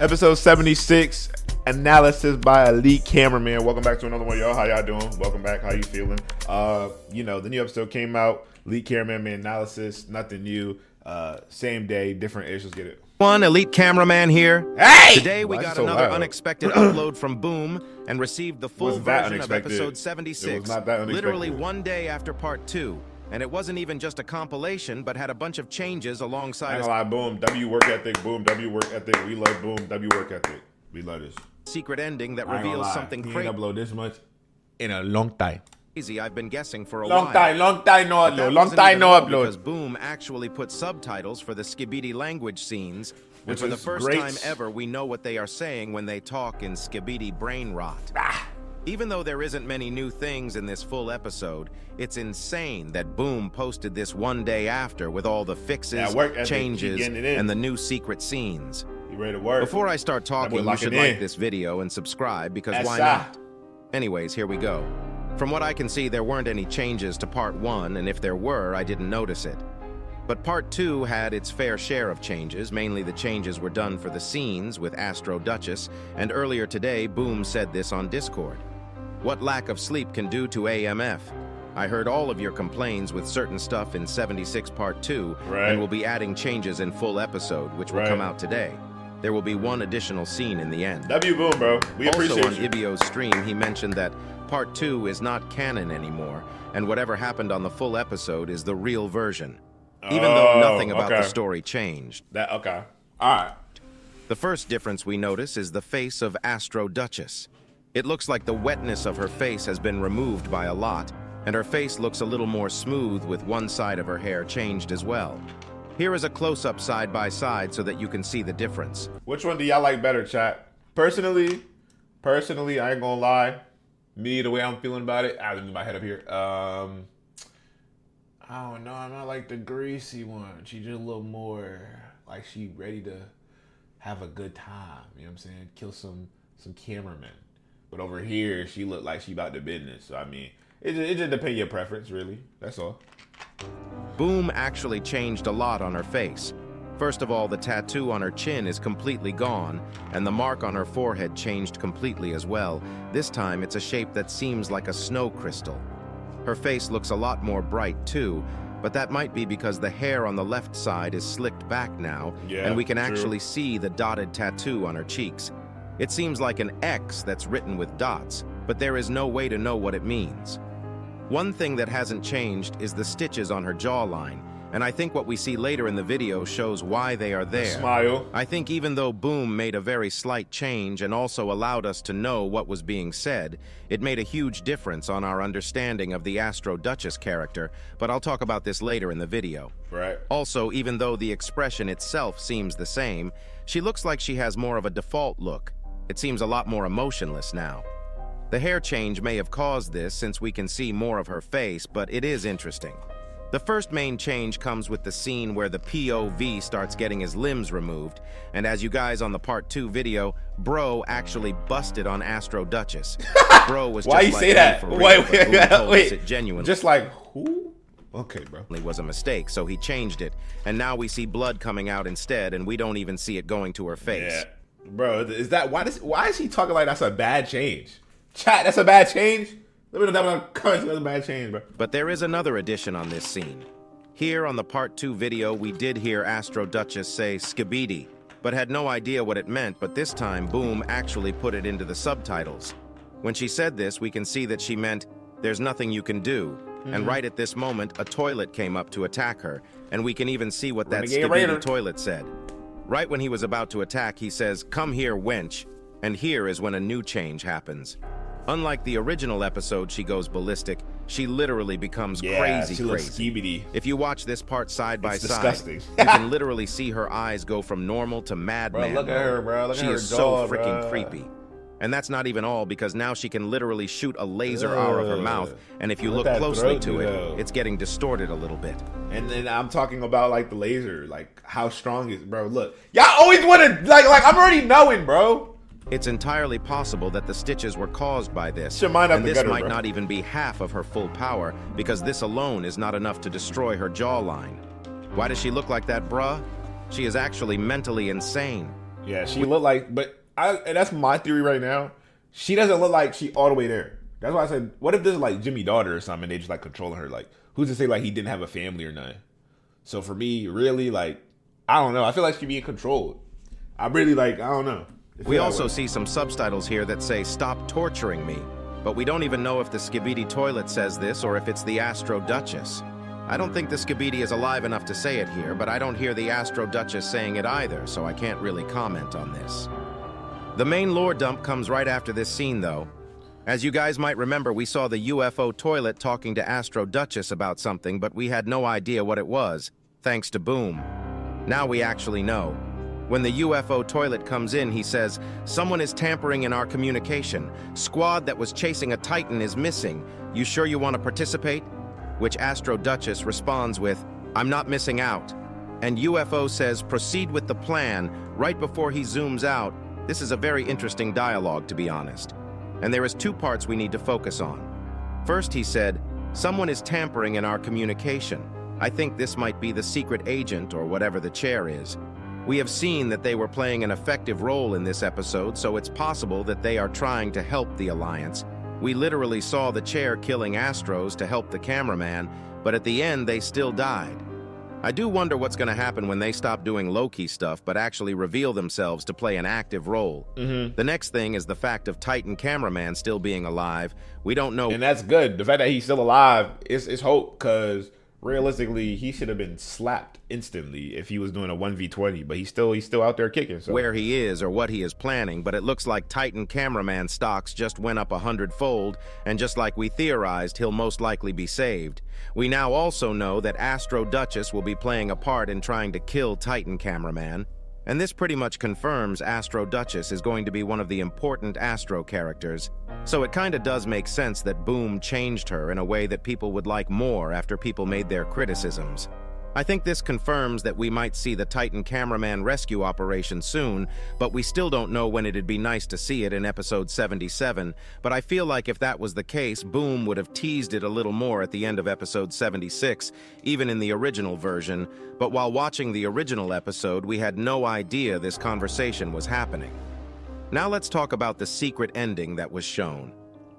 Episode 76, analysis by Elite Cameraman. Welcome back to another one, y'all. How y'all doing? Welcome back. How you feeling? The new episode came out. Elite Cameraman analysis. Nothing new. Same day, different issues. Get it? One Elite Cameraman here. Hey! Today we got another unexpected upload from Boom and received the full version of episode 76. It was not that unexpected. Literally one day after part 2. And it wasn't even just a compilation, but had a bunch of changes alongside. I ain't gonna lie, Boom, W work ethic, Boom, W work ethic. We love Boom, W work ethic. We love this. Secret ending that reveals something crazy. He ain't upload this much in a long time. I've been guessing for a long while. Long time no upload. Because Boom actually put subtitles for the Skibidi language scenes, and for the first time ever, we know what they are saying when they talk in Skibidi brain rot. Even though there isn't many new things in this full episode, it's insane that Boom posted this one day after with all the fixes, changes, and the new secret scenes. You ready to work? Before I start talking, you should like this video and subscribe, because why not? Anyways, here we go. From what I can see, there weren't any changes to part 1, and if there were, I didn't notice it. But part 2 had its fair share of changes. Mainly the changes were done for the scenes with Astro Duchess, and earlier today, Boom said this on Discord. What lack of sleep can do to AMF. I heard all of your complaints with certain stuff in 76 part 2, and will be adding changes in full episode, which will come out today. There will be one additional scene in the end. W Boom, bro. We appreciate you. Also on Ibio's stream, he mentioned that part 2 is not canon anymore, and whatever happened on the full episode is the real version. Even though nothing about the story changed. All right. The first difference we notice is the face of Astro Duchess. It looks like the wetness of her face has been removed by a lot, and her face looks a little more smooth with one side of her hair changed as well. Here is a close-up side by side so that you can see the difference. Which one do y'all like better, chat? Personally, I ain't gonna lie. Me, the way I'm feeling about it, I leave my head up here. I don't know. I'm not like the greasy one. She just a little more like she ready to have a good time. You know what I'm saying? Kill some cameramen. But over here, she looked like she about the business. So, I mean, it just depends your preference, really. That's all. Boom actually changed a lot on her face. First of all, the tattoo on her chin is completely gone, and the mark on her forehead changed completely as well. This time, it's a shape that seems like a snow crystal. Her face looks a lot more bright, too, but that might be because the hair on the left side is slicked back now, and we can actually see the dotted tattoo on her cheeks. It seems like an X that's written with dots, but there is no way to know what it means. One thing that hasn't changed is the stitches on her jawline, and I think what we see later in the video shows why they are there. Smile. I think even though Boom made a very slight change and also allowed us to know what was being said, it made a huge difference on our understanding of the Astro Duchess character, but I'll talk about this later in the video. Also, even though the expression itself seems the same, she looks like she has more of a default look. It seems a lot more emotionless now. The hair change may have caused this since we can see more of her face, but it is interesting. The first main change comes with the scene where the POV starts getting his limbs removed, and as you guys on the part 2 video, Bro actually busted on Astro Duchess. Bro was just Why you like say that? For real, wait. Genuinely. Just like who? Okay, bro. It was a mistake, so he changed it, and now we see blood coming out instead, and we don't even see it going to her face. Yeah. Bro, is that why is he talking like that's a bad change? Chat, that's a bad change? Let me know down in the comments that's a bad change, bro. But there is another addition on this scene. Here on the part 2 video, we did hear Astro Duchess say Skibidi, but had no idea what it meant, but this time Boom actually put it into the subtitles. When she said this, we can see that she meant, there's nothing you can do. And right at this moment, a toilet came up to attack her, and we can even see what that Skibidi toilet said. Right when he was about to attack, he says, "Come here, wench." And here is when a new change happens. Unlike the original episode, she goes ballistic. She literally becomes crazy. Skibidi. If you watch this part side by side, you can literally see her eyes go from normal to madman. Look at her, bro. She is so freaking creepy. And that's not even all, because now she can literally shoot a laser out of her mouth, and if you look closely to it, it's getting distorted a little bit. And then I'm talking about like the laser, like how strong is, bro. Look, y'all always want to like I'm already knowing, bro. It's entirely possible that the stitches were caused by this, and this might not even be half of her full power, because this alone is not enough to destroy her jawline. Why does she look like that, bruh? She is actually mentally insane. Yeah, she looked like, and that's my theory right now. She doesn't look like she all the way there. That's why I said, what if this is like Jimmy's daughter or something? And they just like controlling her. Like, who's to say like he didn't have a family or nothing? So for me, really, like, I don't know. I feel like she's being controlled. I really like, I don't know. We also see some subtitles here that say, "Stop torturing me." But we don't even know if the Skibidi toilet says this or if it's the Astro Duchess. I don't think the Skibidi is alive enough to say it here, but I don't hear the Astro Duchess saying it either, so I can't really comment on this. The main lore dump comes right after this scene, though. As you guys might remember, we saw the UFO toilet talking to Astro Duchess about something, but we had no idea what it was, thanks to Boom. Now we actually know. When the UFO toilet comes in, he says, "Someone is tampering in our communication. Squad that was chasing a Titan is missing. You sure you want to participate?" Which Astro Duchess responds with, "I'm not missing out." And UFO says, "Proceed with the plan," right before he zooms out. This is a very interesting dialogue, to be honest. And there is two parts we need to focus on. First, he said, "Someone is tampering in our communication." I think this might be the secret agent or whatever the chair is. We have seen that they were playing an effective role in this episode, so it's possible that they are trying to help the Alliance. We literally saw the chair killing Astros to help the cameraman, but at the end they still died. I do wonder what's going to happen when they stop doing low-key stuff but actually reveal themselves to play an active role. The next thing is the fact of Titan cameraman still being alive. We don't know. And that's good. The fact that he's still alive is hope, because realistically, he should have been slapped instantly if he was doing a 1v20, but he's still out there kicking. So where he is or what he is planning, but it looks like Titan cameraman stocks just went up 100-fold, and just like we theorized, he'll most likely be saved. We now also know that Astro Duchess will be playing a part in trying to kill Titan cameraman, and this pretty much confirms Astro Duchess is going to be one of the important Astro characters. So it kinda does make sense that Boom changed her in a way that people would like more after people made their criticisms. I think this confirms that we might see the Titan cameraman rescue operation soon, but we still don't know when. It'd be nice to see it in episode 77, but I feel like if that was the case, Boom would have teased it a little more at the end of episode 76, even in the original version, but while watching the original episode, we had no idea this conversation was happening. Now let's talk about the secret ending that was shown.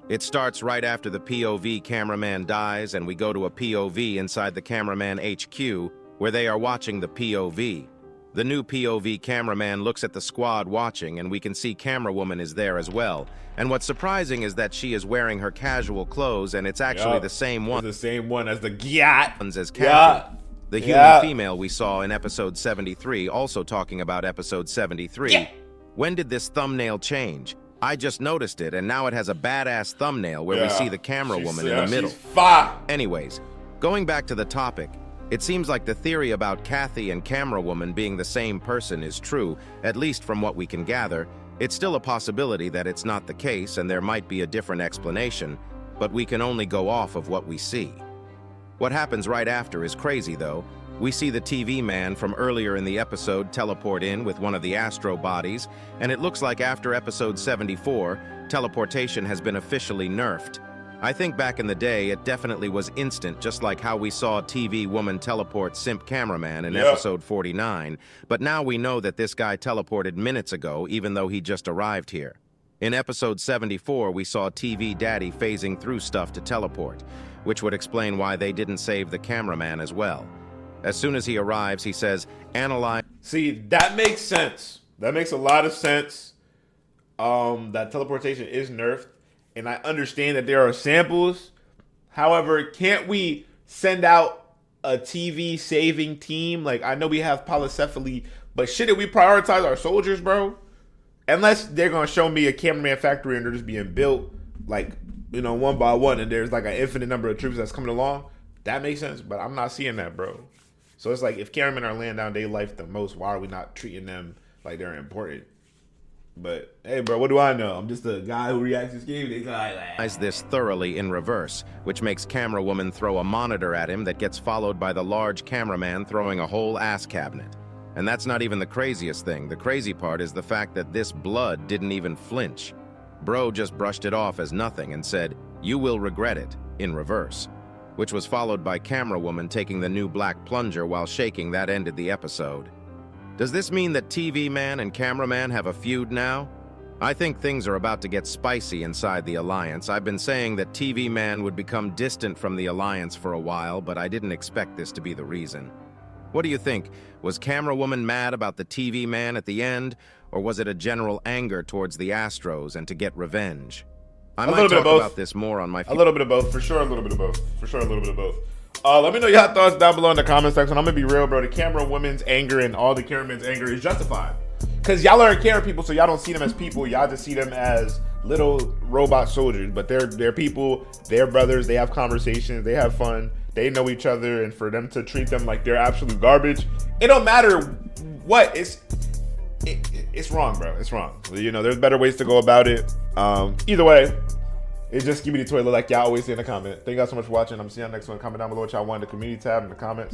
It starts right after the POV cameraman dies, and we go to a POV inside the cameraman HQ, where they are watching the POV. The new POV cameraman looks at the squad watching, and we can see camerawoman is there as well. And what's surprising is that she is wearing her casual clothes, and it's actually the same one. It's the same one as the Gyat. As Kathy, the human female we saw in episode 73, also talking about episode 73. Yeah. When did this thumbnail change? I just noticed it, and now it has a badass thumbnail where we see the camera woman in the middle. Anyways, going back to the topic, it seems like the theory about Kathy and camera woman being the same person is true, at least from what we can gather. It's still a possibility that it's not the case and there might be a different explanation, but we can only go off of what we see. What happens right after is crazy, though. We see the TV man from earlier in the episode teleport in with one of the Astro bodies, and it looks like after episode 74, teleportation has been officially nerfed. I think back in the day, it definitely was instant, just like how we saw TV woman teleport simp cameraman in episode 49, but now we know that this guy teleported minutes ago, even though he just arrived here. In episode 74, we saw TV daddy phasing through stuff to teleport, which would explain why they didn't save the cameraman as well. As soon as he arrives, he says, "Analyze." See, that makes sense. That makes a lot of sense. That teleportation is nerfed, and I understand that there are samples. However, can't we send out a TV saving team? Like, I know we have polycephaly, but shouldn't we prioritize our soldiers, bro? Unless they're gonna show me a cameraman factory and they're just being built, like, you know, one by one, and there's like an infinite number of troops that's coming along. That makes sense, but I'm not seeing that, bro. So it's like, if cameramen are laying down their life the most, why are we not treating them like they're important? But hey, bro, what do I know? I'm just a guy who reacts to game. They like this thoroughly in reverse, which makes camera woman throw a monitor at him that gets followed by the large cameraman throwing a whole ass cabinet. And that's not even the craziest thing. The crazy part is the fact that this blood didn't even flinch. Bro just brushed it off as nothing and said, "You will regret it," in reverse, which was followed by camera woman taking the new black plunger while shaking. That ended the episode. Does this mean that TV Man and Cameraman have a feud now? I think things are about to get spicy inside the Alliance. I've been saying that TV Man would become distant from the Alliance for a while, but I didn't expect this to be the reason. What do you think? Was Camerawoman mad about the TV Man at the end, or was it a general anger towards the Astros and to get revenge? I might talk about this more on my... A little bit of both, for sure a little bit of both. For sure a little bit of both. Let me know your thoughts down below in the comment section. I'm gonna be real, bro. The Camerawoman's anger and all the cameraman's anger is justified. Because y'all aren't camera people, so y'all don't see them as people. Y'all just see them as little robot soldiers. But they're people, they're brothers, they have conversations, they have fun, they know each other, and for them to treat them like they're absolute garbage, it don't matter what, it's wrong, bro. It's wrong. You know, there's better ways to go about it. Either way, it's just give me the toilet like y'all always say in the comment. Thank you guys so much for watching. I'm seeing y'all next one. Comment down below what y'all want in the community tab in the comments.